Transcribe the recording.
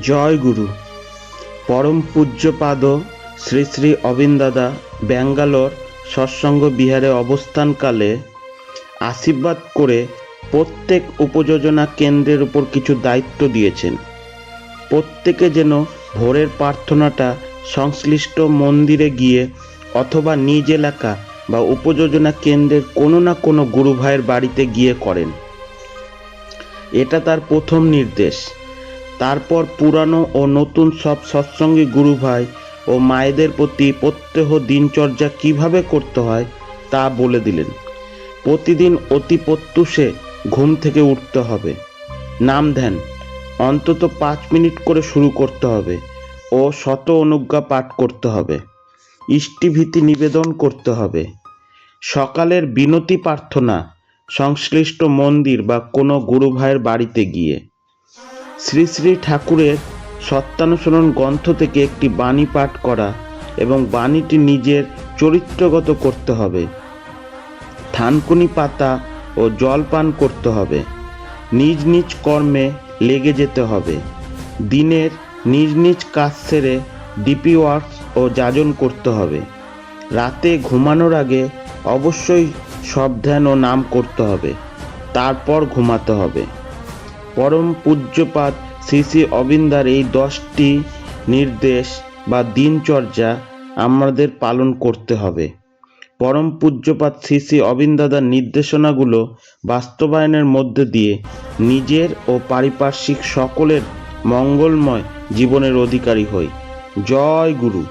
জয় গুরু। পরম পূজ্যপাদ শ্রী শ্রী অবিন্দাদা ব্যাঙ্গালোর সৎসঙ্গ বিহারে অবস্থানকালে আশীর্বাদ করে প্রত্যেক উপযোজনা কেন্দ্রের উপর কিছু দায়িত্ব দিয়েছেন। প্রত্যেকে যেন ভোরের প্রার্থনাটা সংশ্লিষ্ট মন্দিরে গিয়ে অথবা নিজ এলাকা বা উপযোজনা কেন্দ্রের কোনো না কোনো গুরু ভাইয়ের বাড়িতে গিয়ে করেন। এটা তার প্রথম নির্দেশ। তারপর পুরানো ও নতুন সব সৎসঙ্গী গুরু ভাই ও মায়েদের প্রতি প্রত্যহ দিনচর্যা কিভাবে করতে হয় তা বলে দিলেন। প্রতিদিন অতি প্রত্যুষে ঘুম থেকে উঠতে হবে, নাম ধ্যান অন্তত 5 মিনিট করে শুরু করতে হবে ও শত অনুজ্ঞা পাঠ করতে হবে, ইষ্টিভীতি নিবেদন করতে হবে। সকালের বিনতি প্রার্থনা সংশ্লিষ্ট মন্দির বা কোনো গুরু ভাইয়ের বাড়িতে গিয়ে। শ্রী শ্রী ঠাকুরের সত্যানুসরণ গ্রন্থ থেকে একটি বাণী পাঠ করা এবং বাণীটি নিজের চরিত্রগত করতে হবে। থানকুনি পাতা ও জল পান করতে হবে। নিজ নিজ কর্মে লেগে যেতে হবে। দিনের নিজ নিজ কাজ সেরে ডিপি ওয়ার্কস ও যাজন করতে হবে। রাতে ঘুমানোর আগে অবশ্যই সব ধ্যান ও নাম করতে হবে, তারপর ঘুমাতে হবে। পরম পূজ্যপাদ শ্রী শ্রী অবিন্দার এই 10টি নির্দেশ বা দিনচর্যা আমাদের পালন করতে হবে। পরম পূজ্যপাদ শ্রী শ্রী অবিন্দাদার নির্দেশনাগুলো বাস্তবায়নের মধ্যে দিয়ে নিজের ও পারিপার্শ্বিক সকলের মঙ্গলময় জীবনের অধিকারী হই। জয় গুরু।